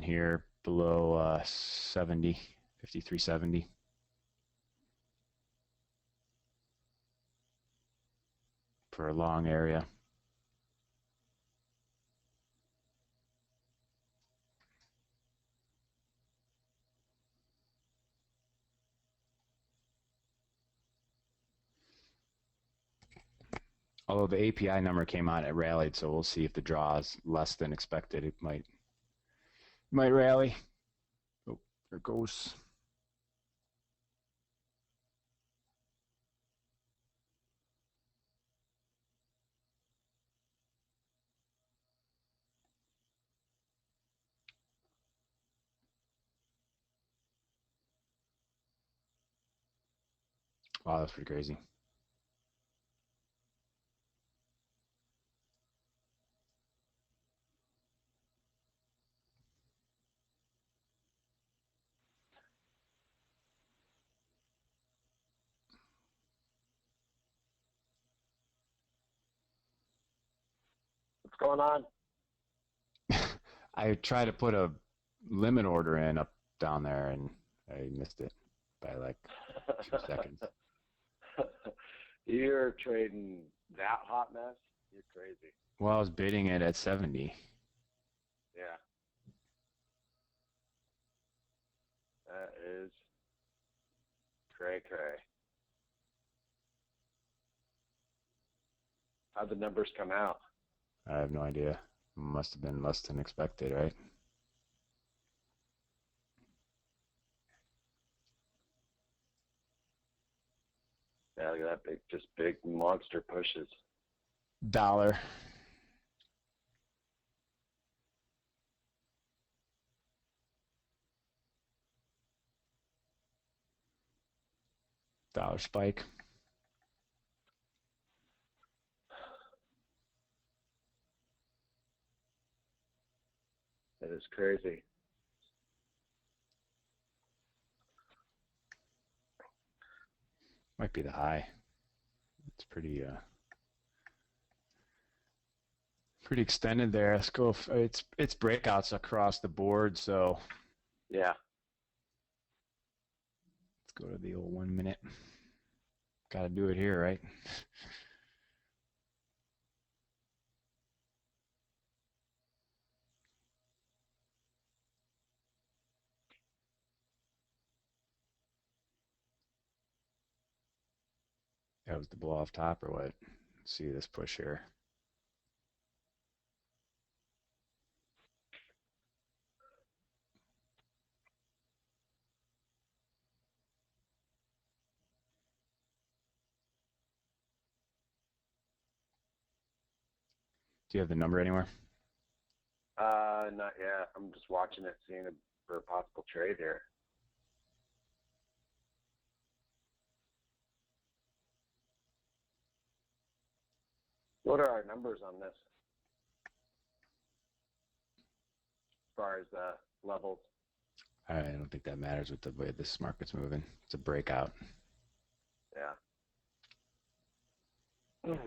here below 70, 53.70. For a long area. Although the API number came out, it rallied, so we'll see if the draw is less than expected. It might rally. Oh, there it goes. Wow, that's pretty crazy. What's going on? I tried to put a limit order in up down there, and I missed it by like 2 seconds. You're trading that hot mess? You're crazy. Well, I was bidding it at 70. Yeah. That is cray-cray. How'd the numbers come out? I have no idea. Must have been less than expected, right? Yeah, look at that big monster pushes. Dollar. Dollar spike. That is crazy. Might be the high. It's pretty extended there. Let's go. It's breakouts across the board, so Yeah. let's go to the old 1 minute. Got to do it here, right? That was the blow off top or what? Let's see this push here. Do you have the number anywhere? Not yet. I'm just watching it, seeing it for a possible trade here. What are our numbers on this? As far as levels? I don't think that matters with the way this market's moving. It's a breakout. Yeah.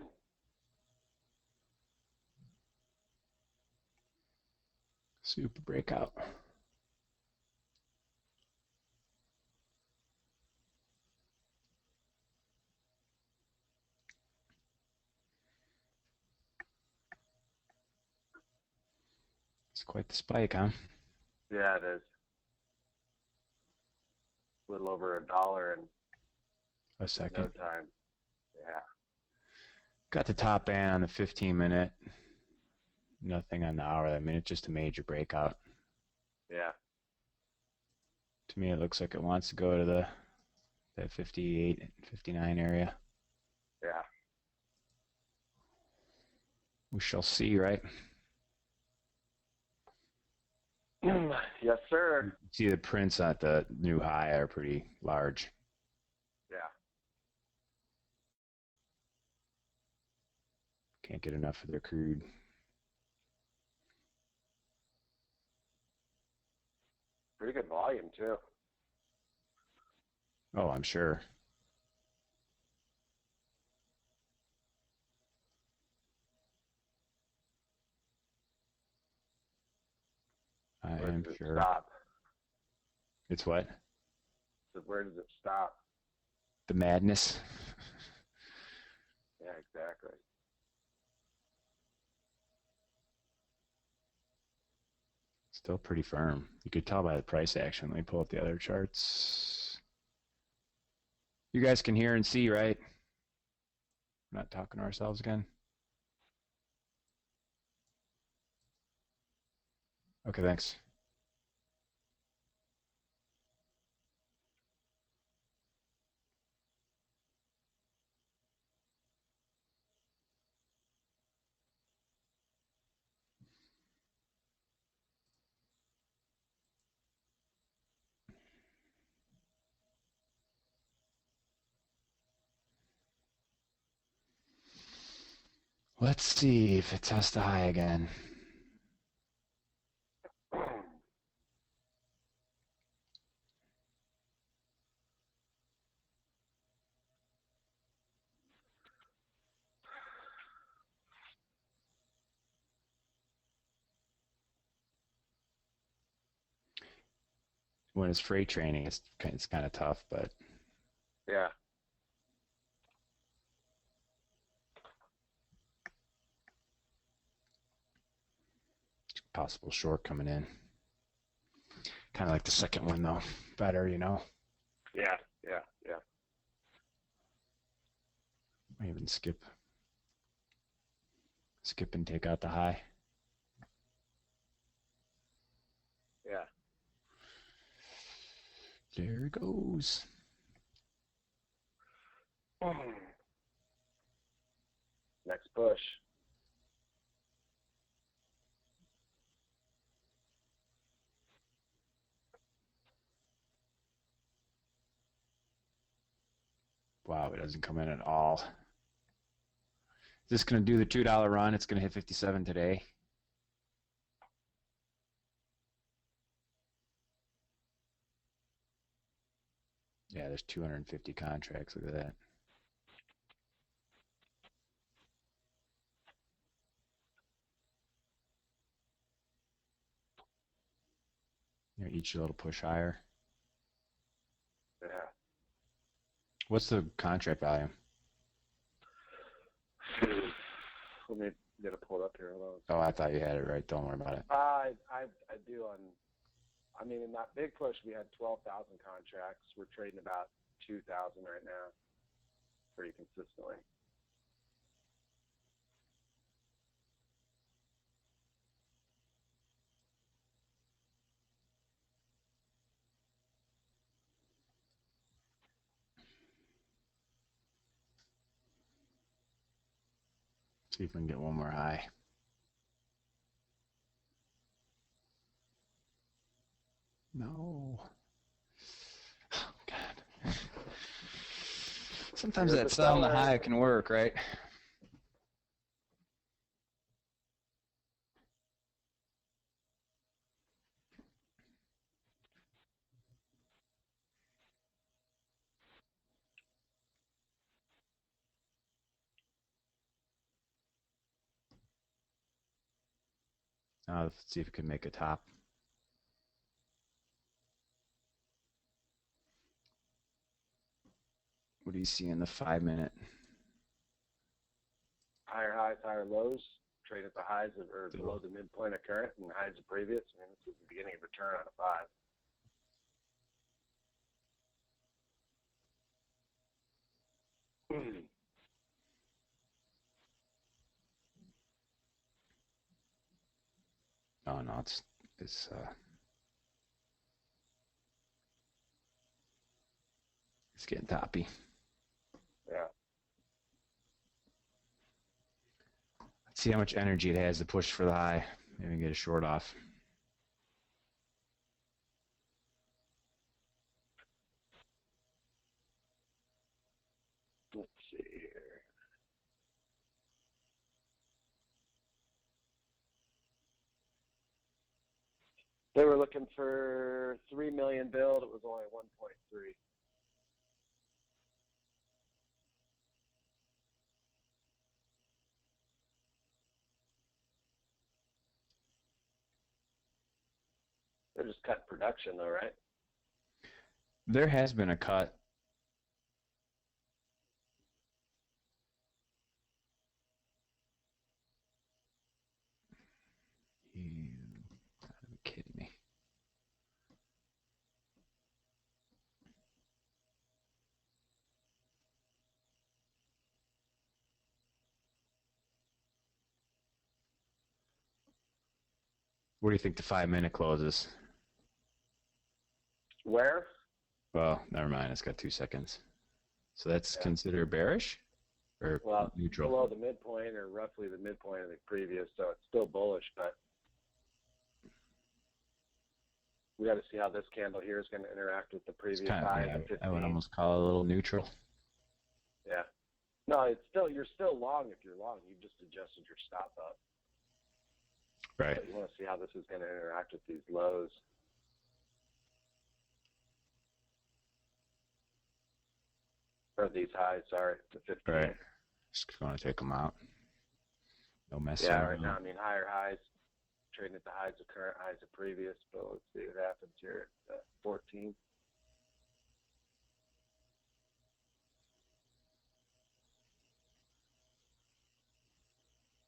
Super breakout. It's quite the spike, huh? Yeah, it is. A little over $1 in A no second. time. Yeah. Got the top band on the 15-minute. Nothing on the hour. I mean, it's just a major breakout. Yeah. To me, it looks like it wants to go to that 58, 59 area. Yeah. We shall see, right? Yes, sir. See, the prints at the new high are pretty large. Yeah. Can't get enough of their crude. Pretty good volume, too. Oh, I'm sure. I Where am does it sure. stop? It's what? So where does it stop? The madness. Yeah, exactly. Still pretty firm. You could tell by the price action. Let me pull up the other charts. You guys can hear and see, right? We're not talking to ourselves again. Okay, thanks. Let's see if it tests the high again. When it's freight training, it's kind of tough, but Yeah. possible short coming in. Kind of like the second one though. Better, you know. Yeah. Might even skip and take out the high. Yeah. There it goes. Next push. Wow, it doesn't come in at all. Is this going to do the $2 run? It's going to hit 57 today. Yeah, there's 250 contracts. Look at that. You know, each little push higher. Yeah. What's the contract volume? Let me get it pulled up here. Hold Oh, I thought you had it right. Don't worry about it. on. I do on. I mean, in that big push, we had 12,000 contracts. We're trading about 2,000 right now, pretty consistently. See if we can get one more high. No. Oh, God. Sometimes Here's that the selling the seller. high can work, right? Let's see if we can make a top. What do you see in the 5-minute? Higher highs, higher lows. Trade at the highs of, or below the midpoint of current and the highs of previous. I mean, this is the beginning of a turn on a 5. Oh no, it's getting toppy. Yeah. Let's see how much energy it has to push for the high. Maybe get a short off. Let's see here. They were looking for 3 million build. It was only 1.3. They're just cutting production though, right? There has been a cut. You gotta be kidding me. What do you think the 5-minute closes? Where? Well, never mind. It's got 2 seconds. So that's Yeah. considered bearish or Well, neutral? below the midpoint or roughly the midpoint of the previous, so it's still bullish, but we got to see how this candle here is going to interact with the It's previous kind of, high yeah, of the I would 15. almost call it a little neutral. Yeah. No, it's still, you're still long if you're long. You just adjusted your stop up. Right. But you want to see how this is going to interact with these lows. Or these highs, sorry, the 15. Right. Just going to take them out. No messing Yeah, around. right now, I mean, higher highs, trading at the highs of current, highs of previous, but let's see what happens here at 14.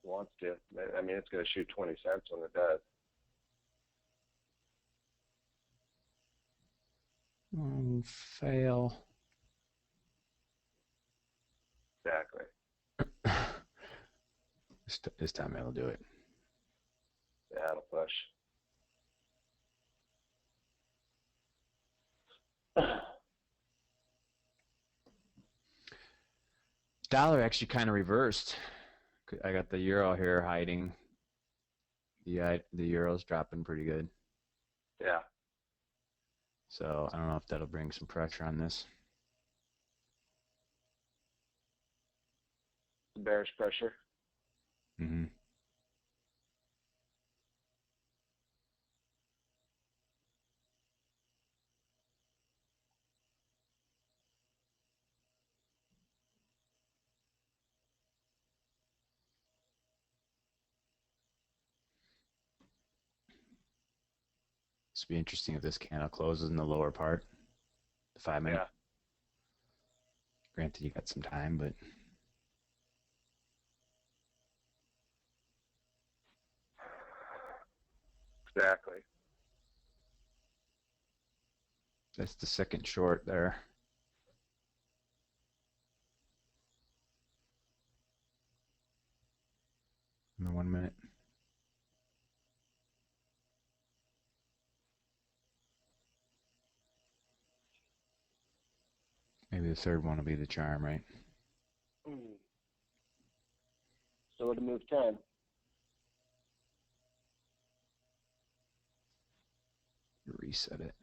Wants to. I mean, it's going to shoot 20 cents when it does. Fail. Exactly. This time it'll do it. Yeah, it'll push. Dollar actually kind of reversed. I got the euro here hiding. The euro's dropping pretty good. Yeah. So I don't know if that'll bring some pressure on this. Bearish pressure. Mm-hmm. This will be interesting if this candle closes in the lower part, the 5-minute. Yeah. Granted, you got some time, but Exactly. that's the second short there. In the 1 minute. Maybe the third one will be the charm, right? So to move 10. Reset it.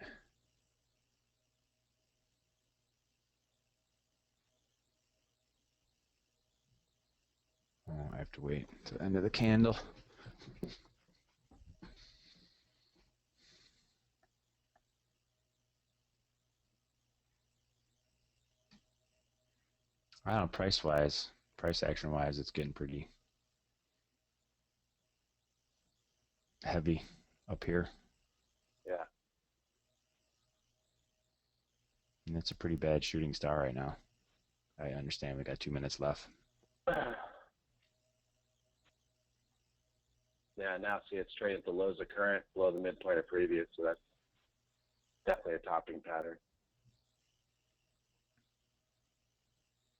Oh, I have to wait to the end of the candle. I don't know, price action wise, it's getting pretty heavy up here. Yeah. And it's a pretty bad shooting star right now. I understand we got 2 minutes left. Yeah, now see it's trading at the lows of current, below the midpoint of previous, so that's definitely a topping pattern.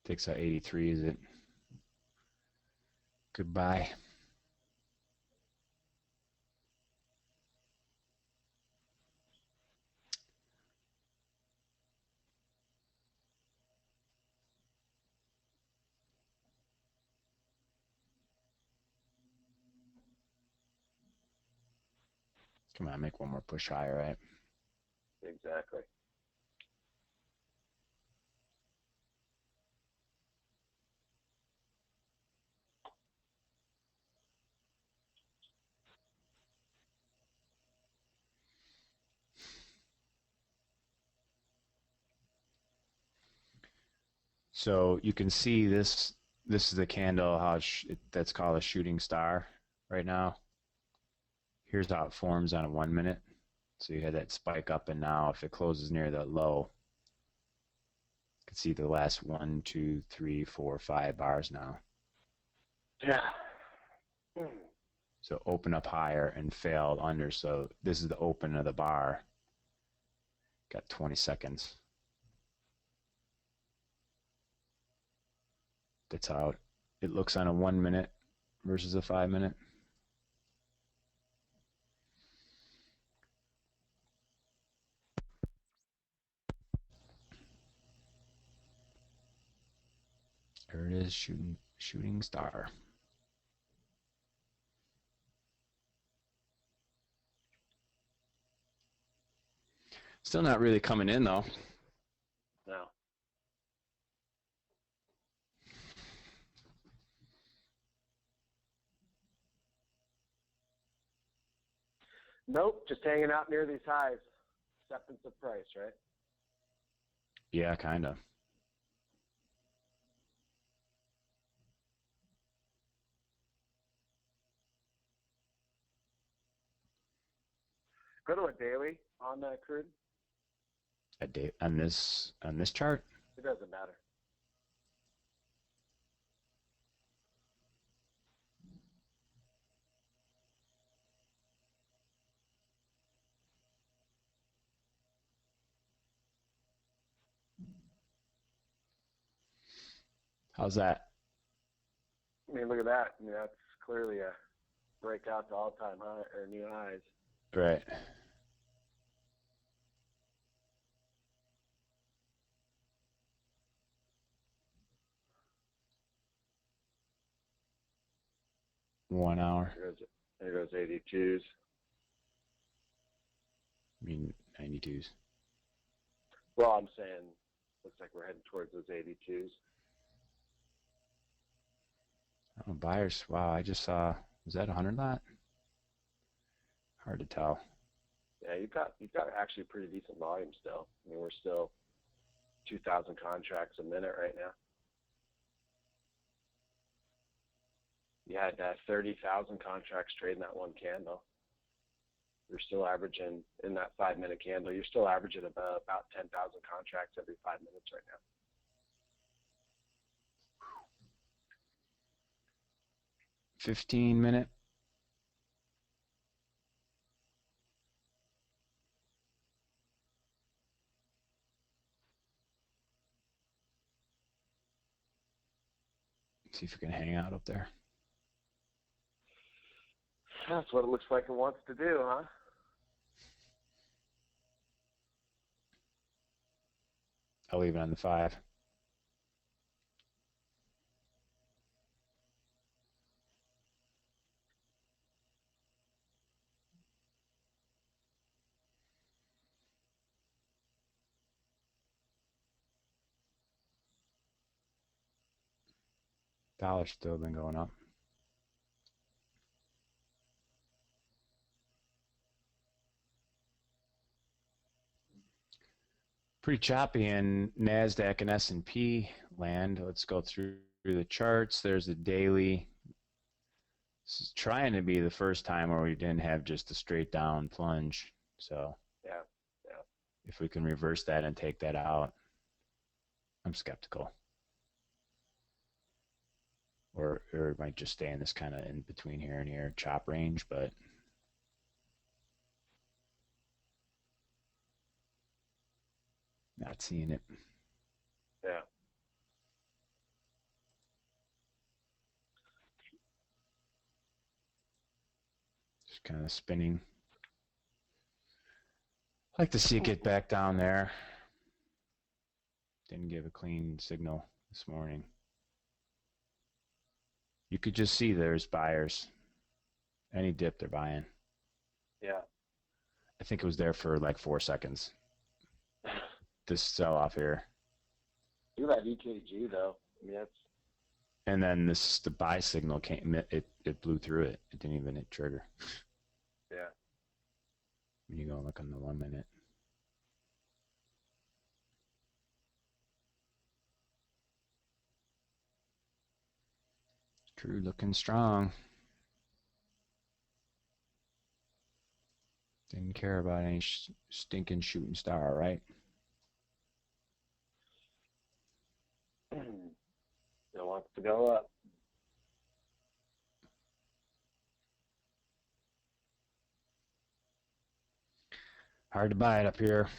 Takes out 83, is it? Goodbye. Come on, make one more push higher, right? Exactly. So you can see this. This is the candle how that's called a shooting star right now. Here's how it forms on a 1 minute. So you had that spike up, and now if it closes near the low, you can see the last 1, 2, 3, 4, 5 bars now. Yeah. So open up higher and failed under. So this is the open of the bar. Got 20 seconds. That's how it looks on a 1 minute versus a 5 minute. There it is, shooting star. Still not really coming in though. No. Nope, just hanging out near these highs. Acceptance of price, right? Yeah, kind of. Go to a daily on crude. A day on this chart. It doesn't matter. How's that? I mean, look at that. I mean, that's clearly a breakout to all-time high or new highs. Right. One hour. There goes 82s. I mean 92s. Well, I'm saying, looks like we're heading towards those 82s. Oh, buyers. Wow, I just saw. Was that 100 lot? Hard to tell. Yeah, you've got actually pretty decent volume still. I mean, we're still 2,000 contracts a minute right now. You had 30,000 contracts trading that one candle. You're still averaging, in that 5-minute candle, you're still averaging about 10,000 contracts every 5 minutes right now. $15-minute. See if we can hang out up there. That's what it looks like it wants to do, huh? I'll leave it on the 5. Dollar's still been going up. Pretty choppy in NASDAQ and S&P land. Let's go through the charts. There's the daily. This is trying to be the first time where we didn't have just a straight down plunge. So Yeah. if we can reverse that and take that out, I'm skeptical. Or it might just stay in this kind of in between here and here chop range, but not seeing it. Yeah. Just kind of spinning. I'd like to see it get back down there. Didn't give a clean signal this morning. You could just see there's buyers. Any dip they're buying. Yeah. I think it was there for like 4 seconds. This sell off here. Do that EKG though. I mean, that's. And then the buy signal came. It blew through it. It didn't even hit trigger. Yeah. When you go and look on the 1 minute. True looking strong. Didn't care about any stinking shooting star, right? Still wants to go up. Hard to buy it up here.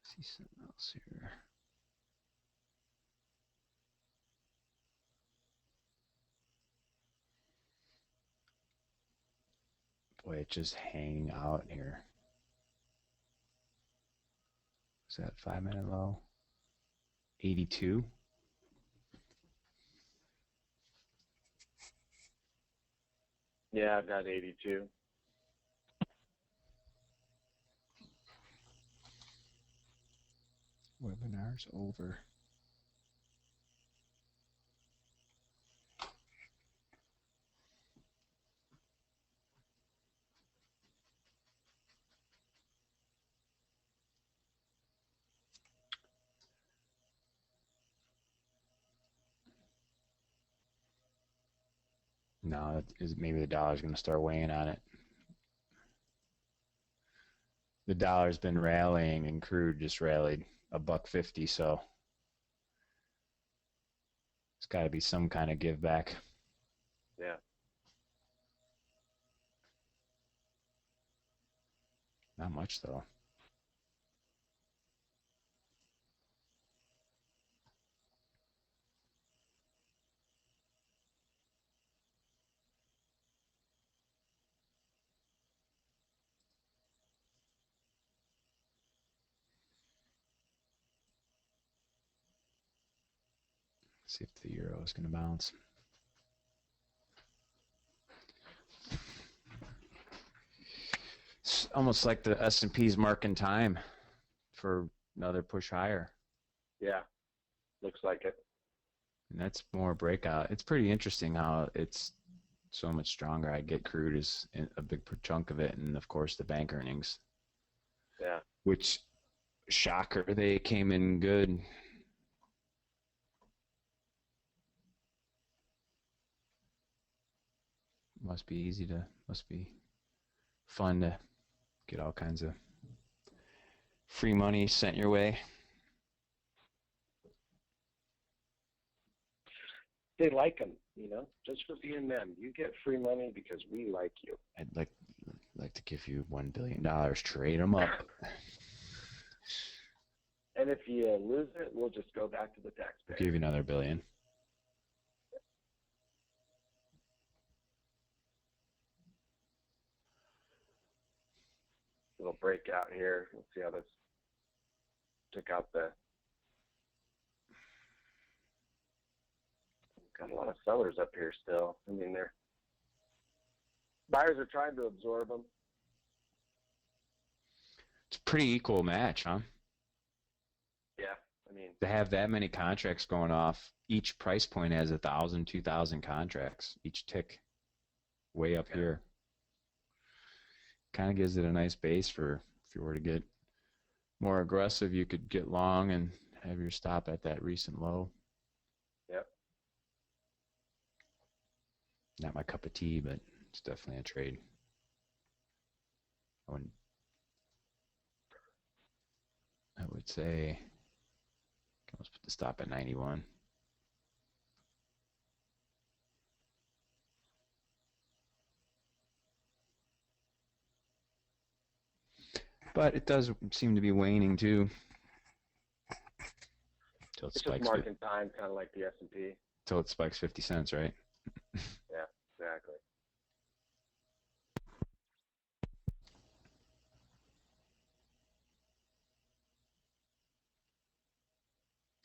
See something else here. Boy, it's just hanging out here. Is that 5-minute low? 82. Yeah, I've got 82. Webinars over. No, maybe the dollar's going to start weighing on it. The dollar's been rallying, and crude just rallied $1.50, so it's got to be some kind of give back. Yeah. Not much though. See if the euro is going to bounce. It's almost like the S&P's marking time for another push higher. Yeah. Looks like it. And that's more breakout. It's pretty interesting how it's so much stronger. I get crude is a big chunk of it, and of course the bank earnings. Yeah. Which, shocker, they came in good. Must be fun to get all kinds of free money sent your way. They like them, just for being them. You get free money because we like you. I'd like to give you $1 billion. Trade them up. And if you lose it, we'll just go back to the taxpayer. I'll give you another $1 billion. Little breakout here. Let's see how this took out the. Got a lot of sellers up here still. I mean, buyers are trying to absorb them. It's a pretty equal match, huh? Yeah, I mean, To have that many contracts going off, each price point has 1,000, 2,000 contracts, each tick way up here. Kind of gives it a nice base for if you were to get more aggressive, you could get long and have your stop at that recent low. Yep. Not my cup of tea, but it's definitely a trade. I would say, let's put the stop at 91. But it does seem to be waning too. Till it It's just spikes. marking time, kind of like the S&P. Till it spikes 50 cents, right? Yeah, exactly.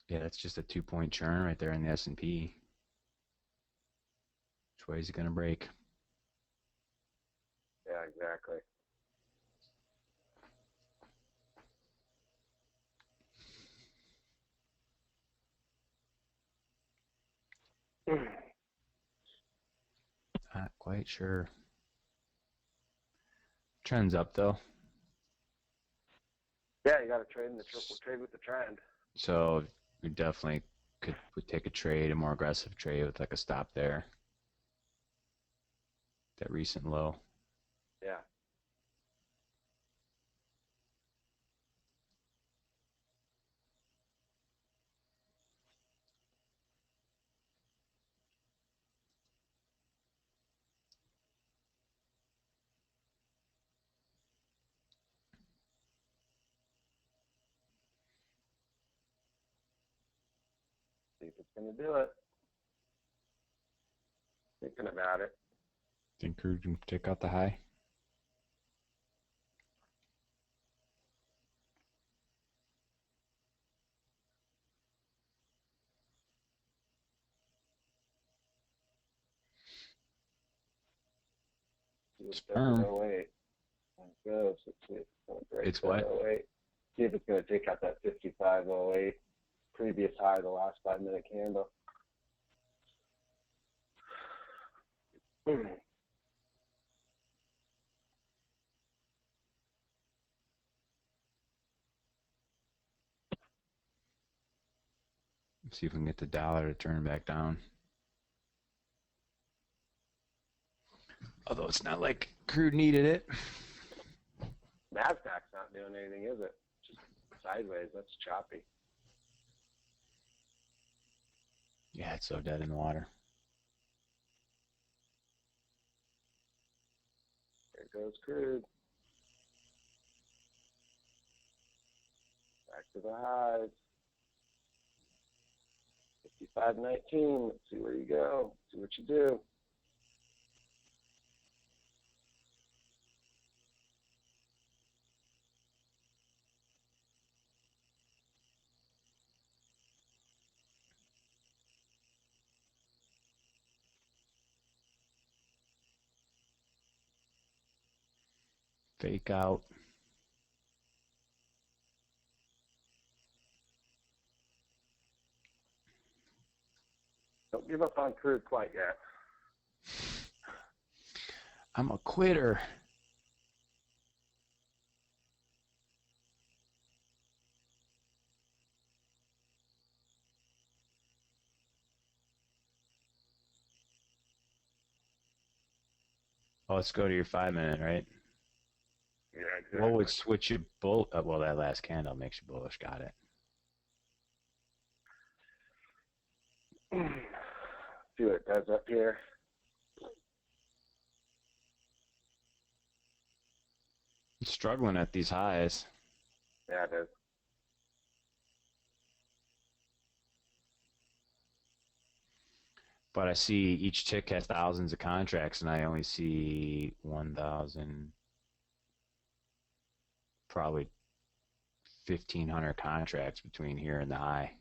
Yeah, that's just a 2-point churn right there in the S&P. Which way is it going to break? Yeah, exactly. Not quite sure. Trend's up though. Yeah, you got to trade with the trend. So we definitely would take a trade, a more aggressive trade with like a stop there. That recent low. Yeah. See if it's going to do it. Thinking about it. Think crude can take out the high? See what It's it does at firm. 08. There it goes. Let's see if it's going to break It's that what? 08. See if it's going to take out that 55.08 previous high of the last 5-minute candle. See if we can get the dollar to turn back down. Although it's not like crude needed it. NASDAQ's not doing anything, is it? Just sideways. That's choppy. Yeah, it's so dead in the water. There goes crude. Back to the highs. 55.19. Let's see where you go. See what you do. Fake out. Don't give up on crude quite yet. I'm a quitter. Oh, let's go to your 5-minute, right? Yeah, exactly. What would switch you bull? Well, that last candle makes you bullish. Got it. See what it does up here. It's struggling at these highs. Yeah, it is. But I see each tick has thousands of contracts, and I only see 1,000, probably 1,500 contracts between here and the high.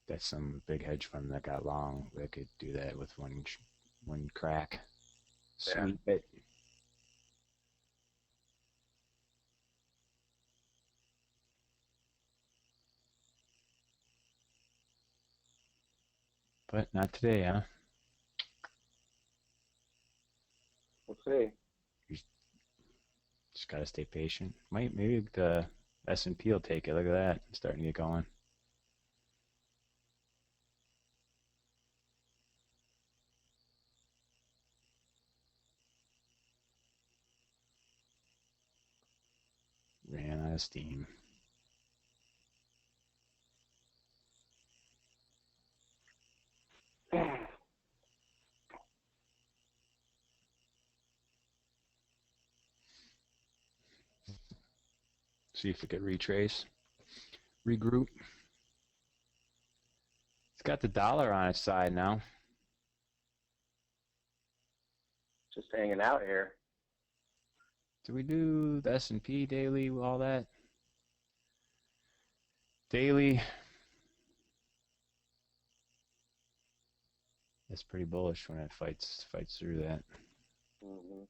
That's some big hedge fund that got long. They could do that with one crack. Sweep it. But not today, huh? We'll see. Just gotta stay patient. Maybe the S&P will take it. Look at that, it's starting to get going. Ran out of steam. See if it could retrace, regroup. It's got the dollar on its side now. Just hanging out here. Do we do the S&P daily, all that? Daily. It's pretty bullish when it fights through that. Mm-hmm.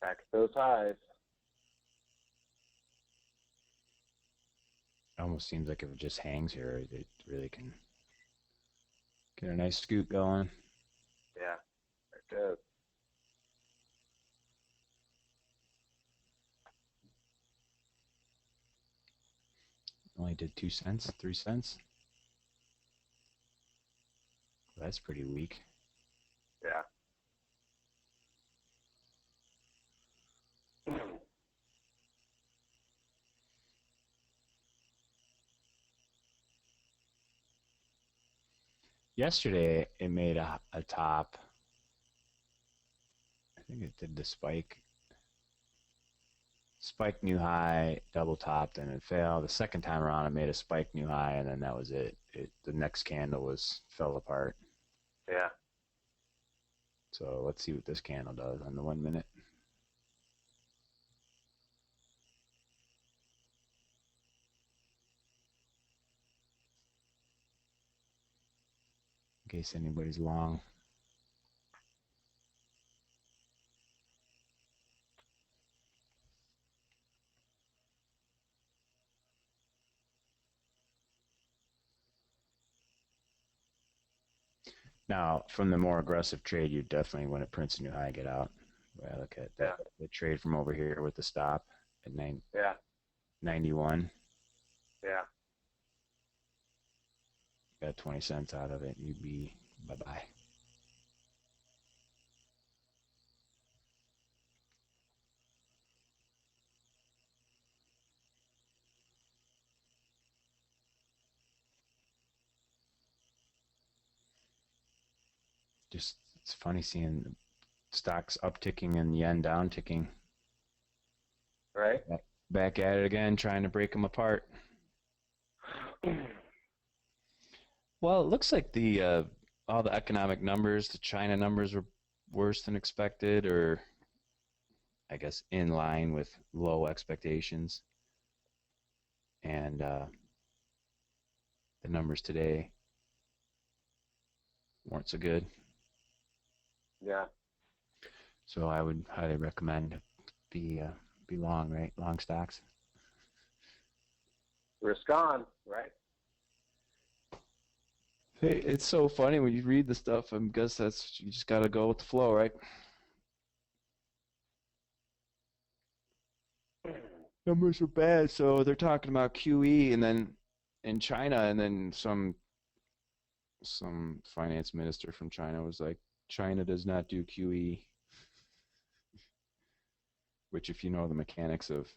Back at those highs. It almost seems like if it just hangs here, it really can Get a nice scoot going. Yeah, it does. Only did 2 cents, 3 cents. That's pretty weak. Yeah. Yesterday, it made a top. I think it did the spike. Spike new high, double topped, and it failed. The second time around, it made a spike new high, and then that was it. The next candle fell apart. Yeah. So let's see what this candle does on the 1 minute. In case anybody's long. Now, from the more aggressive trade, you definitely, when it prints a new high, get out. I look at that, the trade from over here with the stop at Yeah. 91. Yeah. Got 20 cents out of it. You'd be bye-bye. Just, it's funny seeing stocks upticking and yen downticking. Right. Back at it again, trying to break them apart. Well, it looks like all the economic numbers, the China numbers were worse than expected, or I guess in line with low expectations. And the numbers today weren't so good. Yeah. So I would highly recommend be long, right? Long stocks. Risk on, right? Hey, it's so funny when you read the stuff. I guess you just got to go with the flow, right? Numbers are bad, so they're talking about QE, and then in China, and then some finance minister from China was like, China does not do QE, which, if you know the mechanics of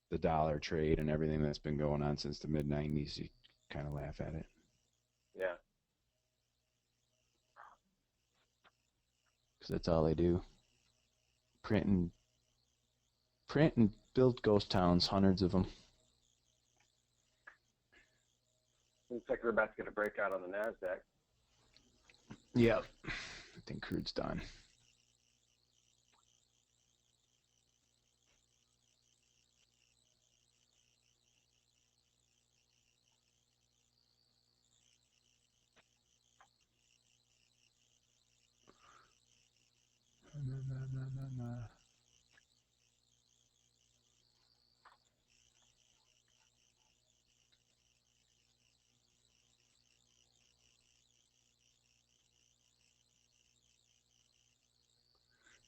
the dollar trade and everything that's been going on since the mid 90s, you kind of laugh at it. Yeah. Because that's all they do. Print and build ghost towns, hundreds of them. Looks like we're about to get a breakout on the NASDAQ. Yep. I think crude's done.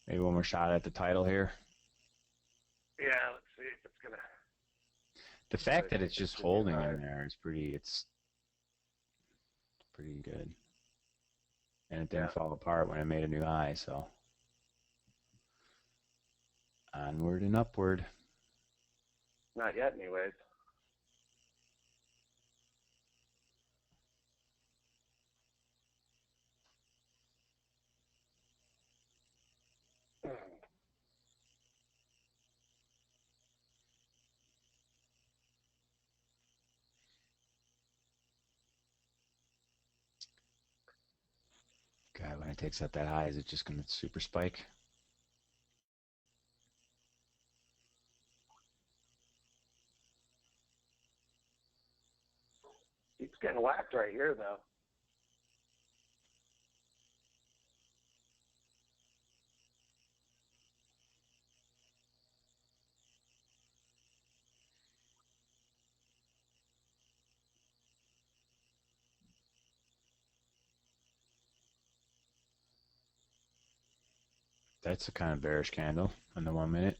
Maybe one more shot at the title here. Yeah, let's see if it's gonna. The fact that it's just holding in there is it's pretty good. And it didn't fall apart when it made a new high, so onward and upward. Not yet, anyways. God, when it takes out that high, is it just going to super spike? Keeps getting whacked right here, though. That's a kind of bearish candle on the 1 minute.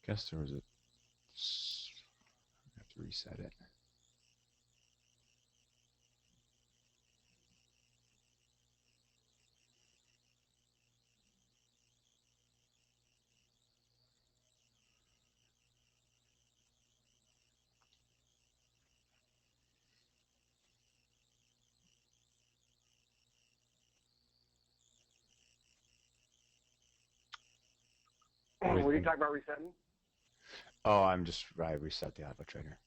Guess there was a. I have to reset it. What are you talking about resetting? Oh, I reset the auto trader.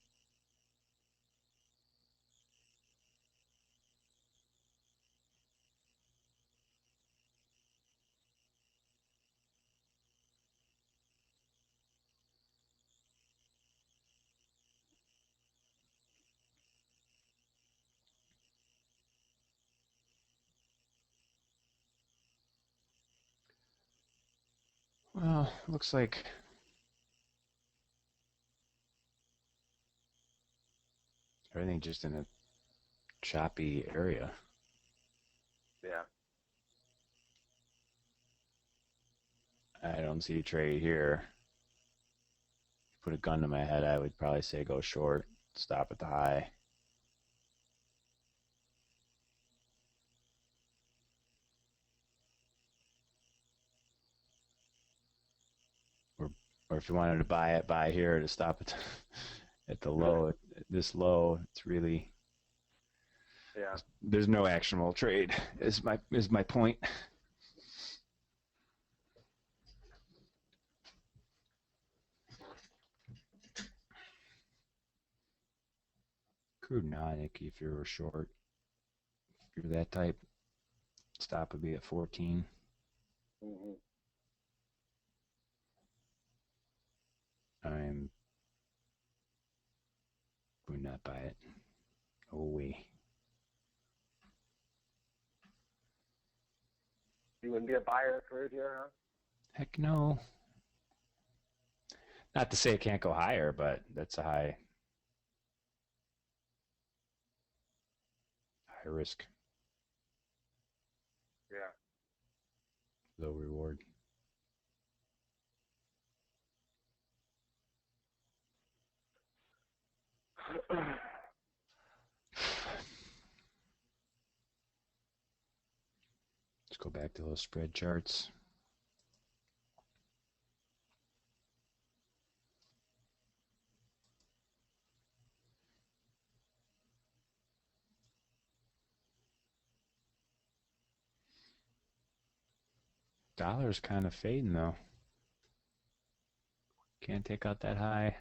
Well, looks like everything just in a choppy area. Yeah. I don't see a trade here. Put a gun to my head, I would probably say go short, stop at the high. Or if you wanted to buy it, buy here to stop it at the low. At this low, it's really Yeah. there's no actionable trade. Is my point. Crude Nonic, if you're short, if you're that type, stop would be at 14. Mm-hmm. I'm would not buy it. Oh we. You wouldn't be a buyer of crude here, huh? Heck no. Not to say it can't go higher, but that's a high risk, Yeah. low reward. Let's go back to those spread charts. Dollar's kind of fading though. Can't take out that high.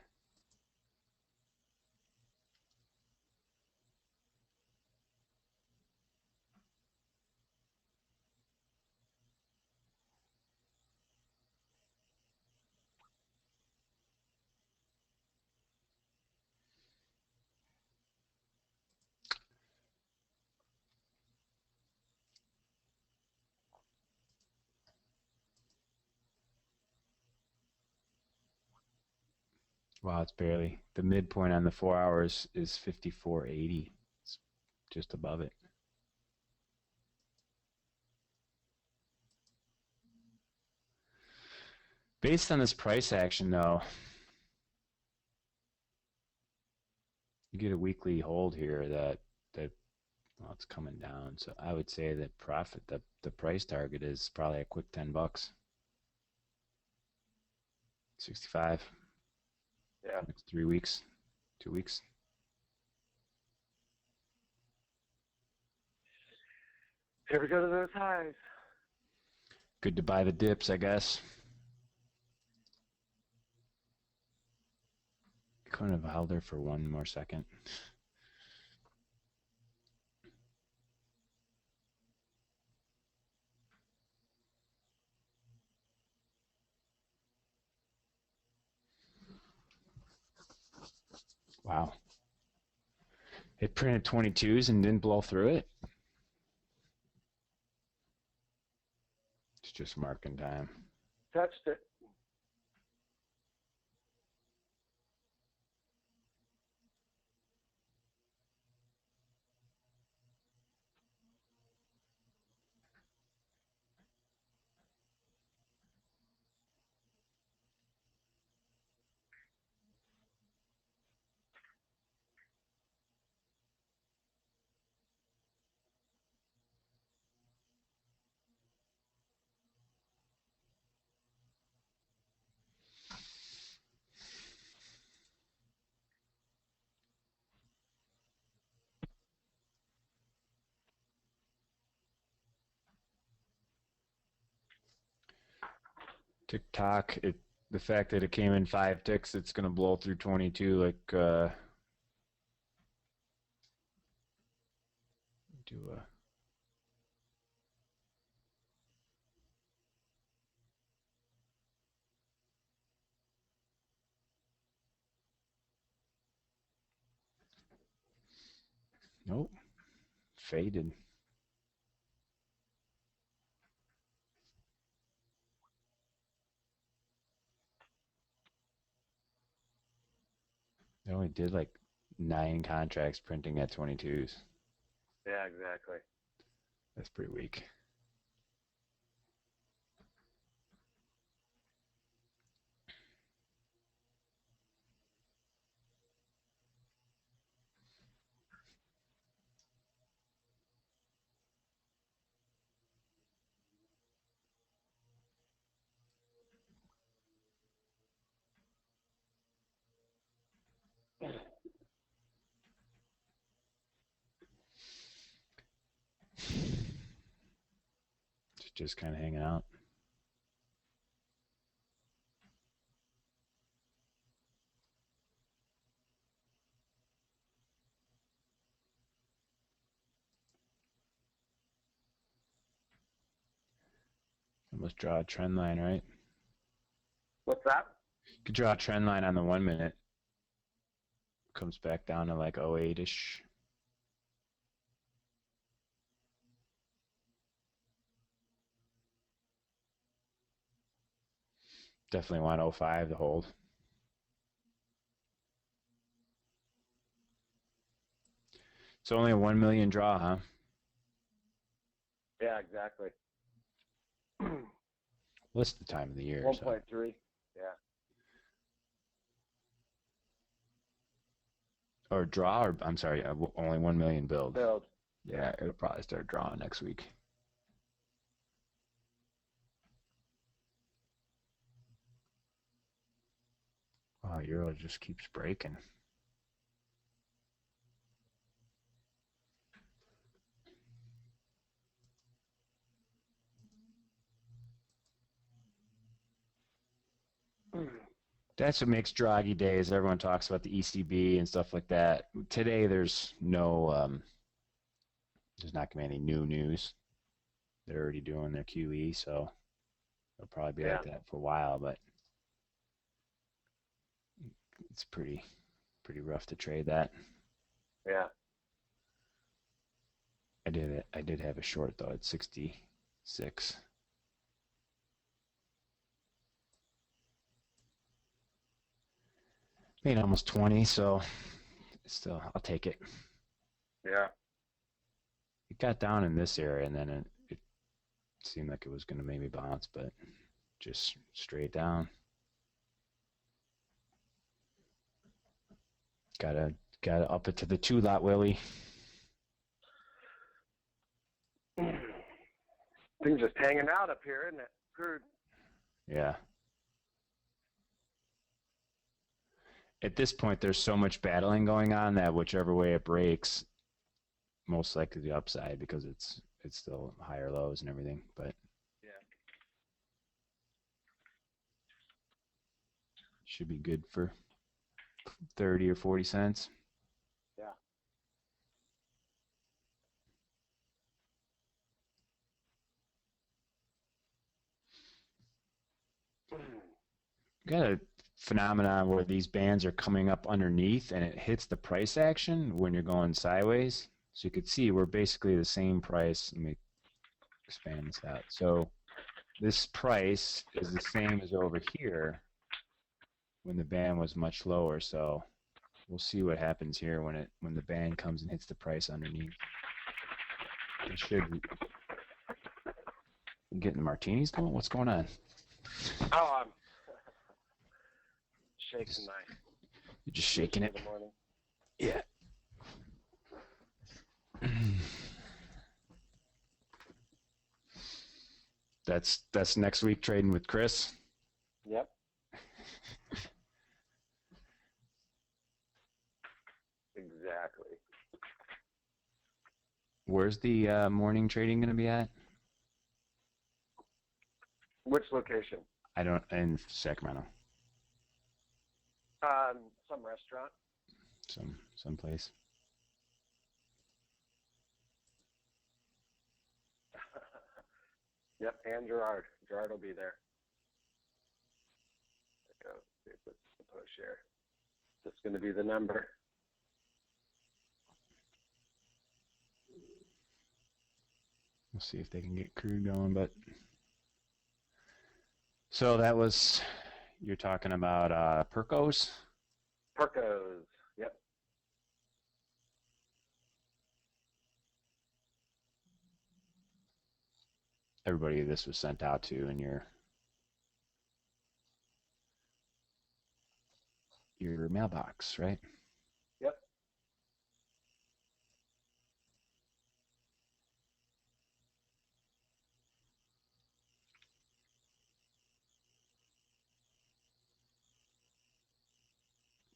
Wow, it's barely. The midpoint on the 4 hours is 54.80. It's just above it. Based on this price action though, you get a weekly hold here that well, it's coming down. So I would say that the price target is probably a quick $10. 65. Yeah. Next 3 weeks, 2 weeks. Here we go to those highs. Good to buy the dips, I guess. Couldn't have held her for one more second. Wow. It printed 22s and didn't blow through it. It's just marking time. Touched it. TikTok, the fact that it came in 5 ticks, it's gonna blow through 22. Like do a nope, faded. They only did like 9 contracts printing at 22s. Yeah, exactly. That's pretty weak. Just kind of hanging out. Almost draw a trend line, right? What's that? You could draw a trend line on the 1 minute. Comes back down to like 08-ish. Definitely want 05 to hold. It's only a 1 million draw, huh? Yeah, exactly. What's the time of the year? 1.3. Yeah. Or draw, or I'm sorry, only 1 million build. Build. Yeah, it'll probably start drawing next week. Wow, Euro just keeps breaking. That's what makes Draghi days. Everyone talks about the ECB and stuff like that. Today, there's no, there's not going to be any new news. They're already doing their QE, so it'll probably be like that for a while. But it's pretty rough to trade that. Yeah. I did have a short though at 66. Made almost 20, so still, I'll take it. Yeah. It got down in this area, and then it seemed like it was going to maybe bounce, but just straight down. Gotta up it to the 2-lot, Willie. Things just hanging out up here, isn't it? Crude. Yeah. At this point, there's so much battling going on that whichever way it breaks, most likely the upside, because it's still higher lows and everything. But yeah, should be good for 30 or 40 cents. Yeah. Gotta phenomenon where these bands are coming up underneath and it hits the price action when you're going sideways. So you could see we're basically the same price. Let me expand this out. So this price is the same as over here when the band was much lower. So we'll see what happens here when the band comes and hits the price underneath. It should. I'm getting the martinis going. What's going on? Oh, I'm shaking my. You're just shaking it. In the morning. Yeah. That's next week trading with Chris. Yep. Exactly. Where's the morning trading going to be at? Which location? I don't, in Sacramento. Some restaurant. Someplace. Yep, and Gerard. Gerard will be there. There goes. See if it's the push here. That's going to be the number. We'll see if they can get crude going, but so that was, you're talking about Percos? Percos. Yep. Everybody this was sent out to in your mailbox, right? Yep.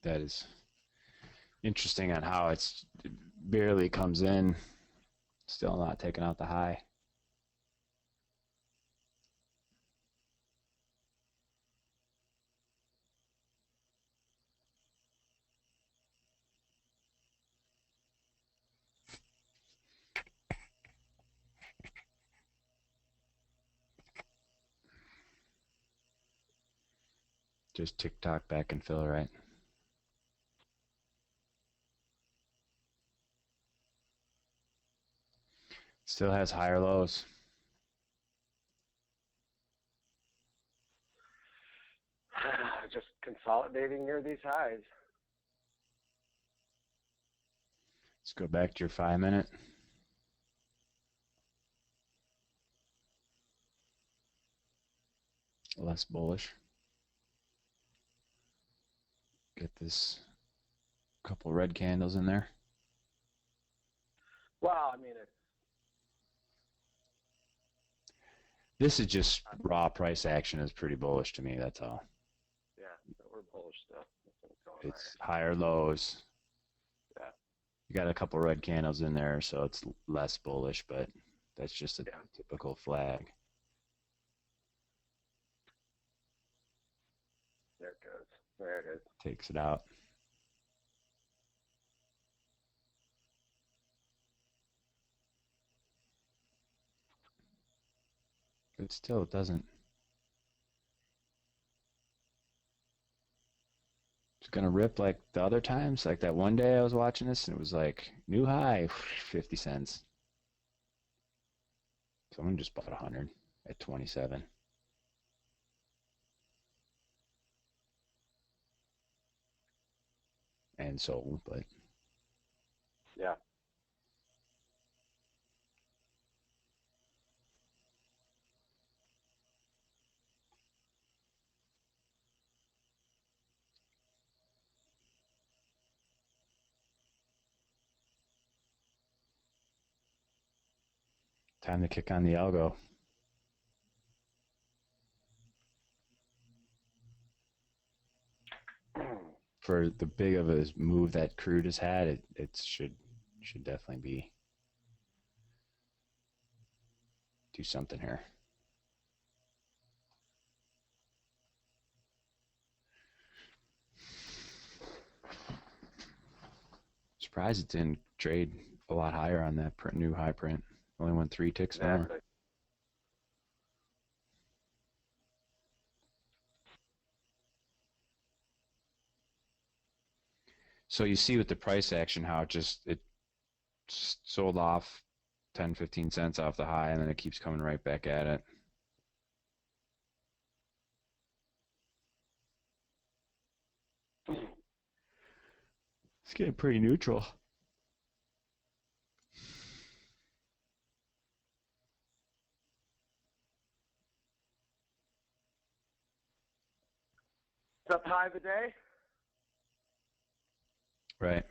That is interesting on how it barely comes in, still not taking out the high. Just TikTok back and fill, right? Still has higher lows. Just consolidating near these highs. Let's go back to your 5-minute. Less bullish. Get this couple red candles in there. Well, I mean, This is just raw price action is pretty bullish to me, that's all. yeah, we're bullish still. It's higher lows. Yeah. You got a couple red candles in there, so it's less bullish, but that's just a typical flag. There it goes. There it is. Takes it out. But still, it doesn't. It's going to rip like the other times. Like that one day I was watching this, and it was like, new high, 50 cents. Someone just bought 100 at 27. And sold, but yeah. time to kick on the algo. For the big of a move that crude has had, it should definitely be do something here. Surprised it didn't trade a lot higher on that new high print. Only went 3 ticks more. So you see with the price action how it sold off 10, 15 cents off the high, and then it keeps coming right back at it. It's getting pretty neutral. It's up high of the day. Right.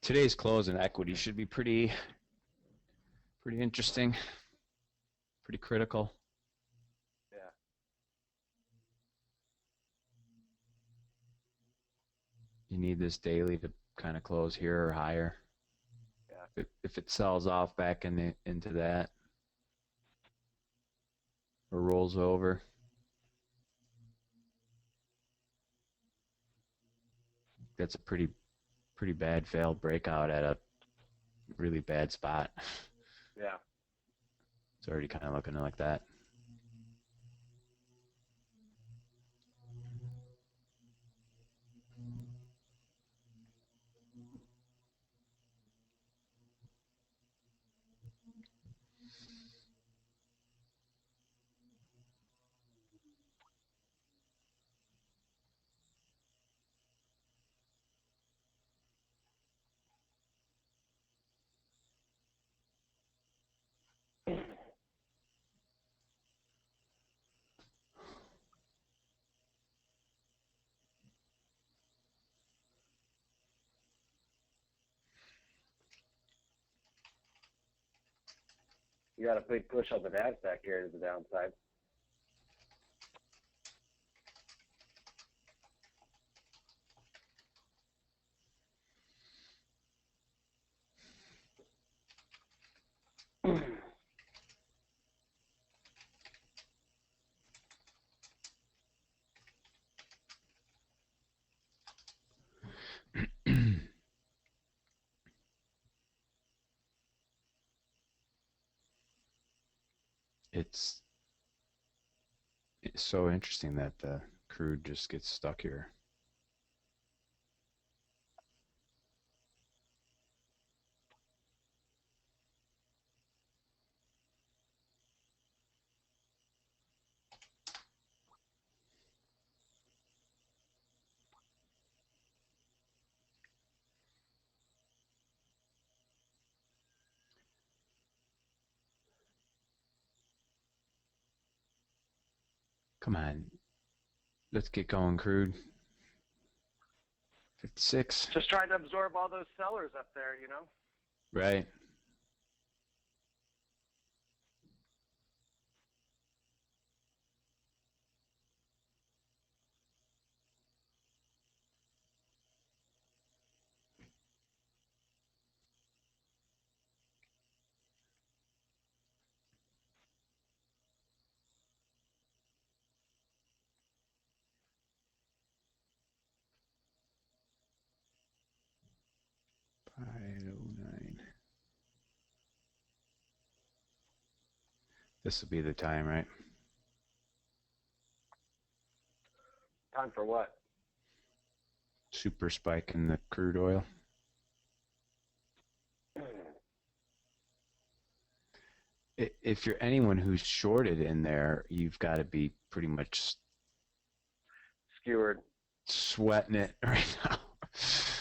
Today's close in equity should be pretty interesting, pretty critical. Yeah. You need this daily to kind of close here or higher. Yeah. If it sells off back into that or rolls over, that's a pretty bad failed breakout at a really bad spot. Yeah. It's already kind of looking like that. You got a big push on the NASDAQ here to the downside. It's so interesting that the crude just gets stuck here. Come on. Let's get going, crude. 56. Just trying to absorb all those sellers up there, you know? Right. $5.09. This will be the time, right? Time for what? Super spike in the crude oil. If you're anyone who's shorted in there, you've got to be pretty much Skewered. sweating it right now.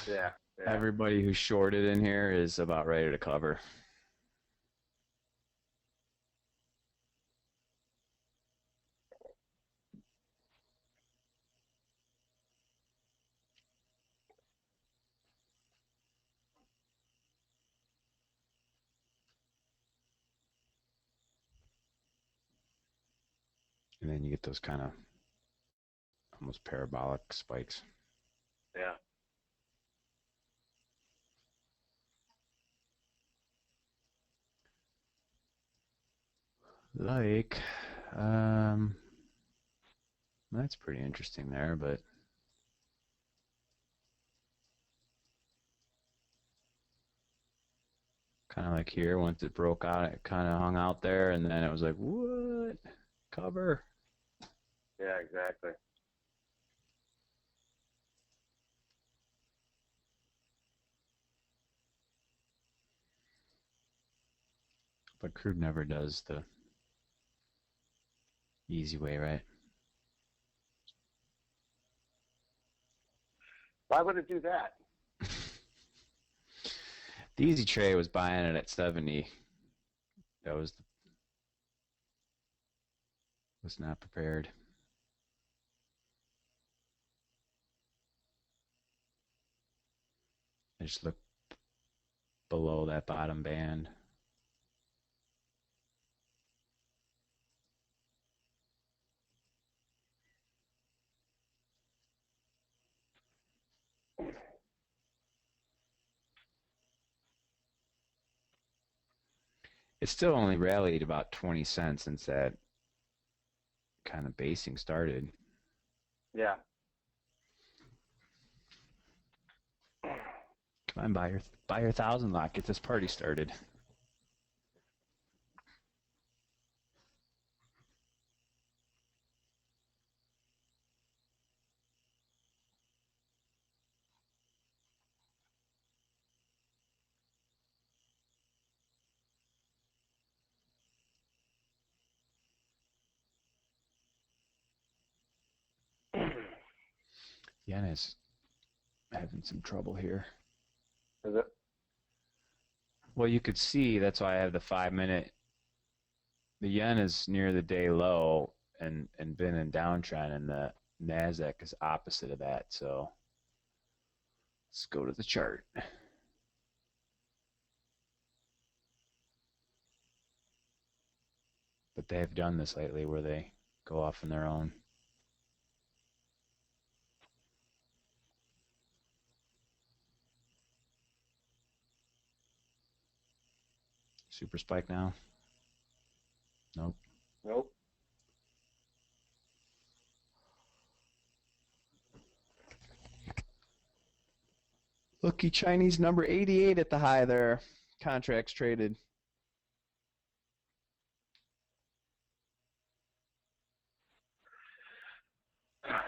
Yeah. Everybody who's shorted in here is about ready to cover. And then you get those kind of almost parabolic spikes. Yeah. Like, that's pretty interesting there, but kind of like here, once it broke out, it kind of hung out there, and then it was like, what? Cover. Yeah, exactly. But crude never does the easy way, right? Why would it do that? The easy trade was buying it at 70. That was not prepared. I just looked below that bottom band. It still only rallied about 20 cents since that kind of basing started. Yeah. Come on, buy your 1,000 lot. Get this party started. Yen is having some trouble here. Is it? Well, you could see that's why I have the 5-minute. The yen is near the day low and been in downtrend, and the Nasdaq is opposite of that. So let's go to the chart. But they have done this lately where they go off on their own. Super spike now? Nope. Nope. Lucky Chinese number 88 at the high there. Contracts traded. I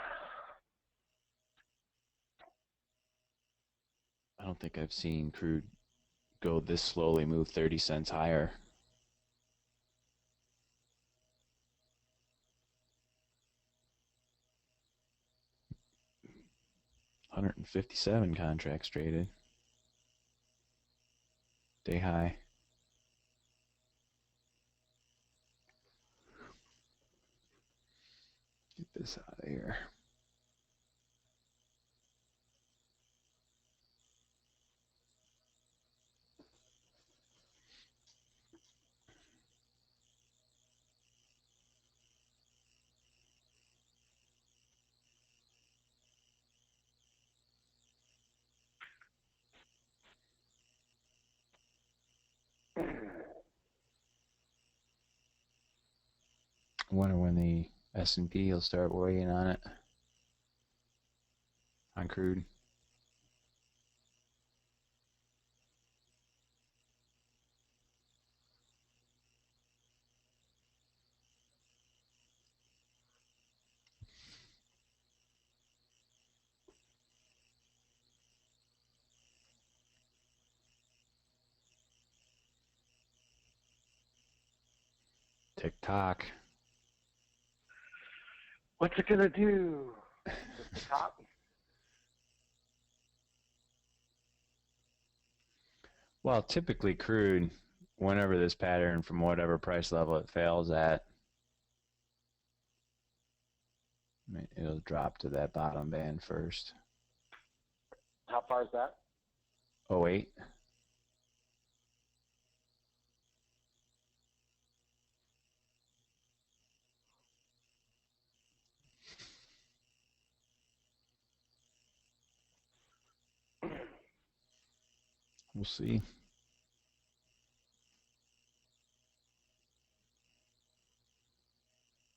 don't think I've seen crude go this slowly move 30 cents higher. $157 contracts traded. Day high. Get this out of here. I wonder when the S&P will start weighing on it. On crude. TikTok. What's it gonna do? Hit the top? Well, typically crude, whenever this pattern from whatever price level it fails at, it'll drop to that bottom band first. How far is that? 08. We'll see.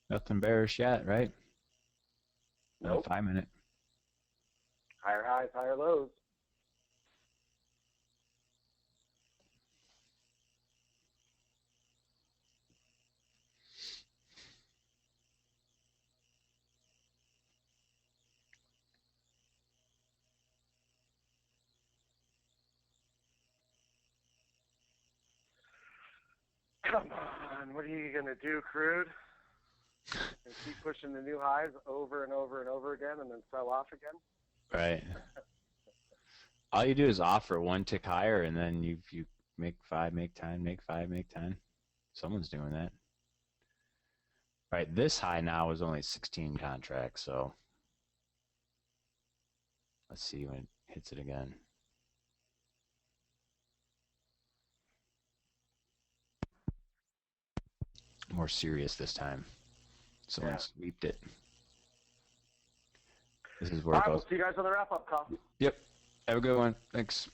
Nothing bearish yet, right? Nope. 5-minute. Higher highs, higher lows. Come on, what are you gonna do, Crude? And keep pushing the new highs over and over and over again, and then sell off again? Right. All you do is offer one tick higher, and then you make 5, make 10, make 5, make 10. Someone's doing that. Right, this high now is only 16 contracts, so let's see when it hits it again. More serious this time. Someone sweeped it. This is where All it right, goes. we'll see you guys on the wrap-up call. Yep. Have a good one. Thanks.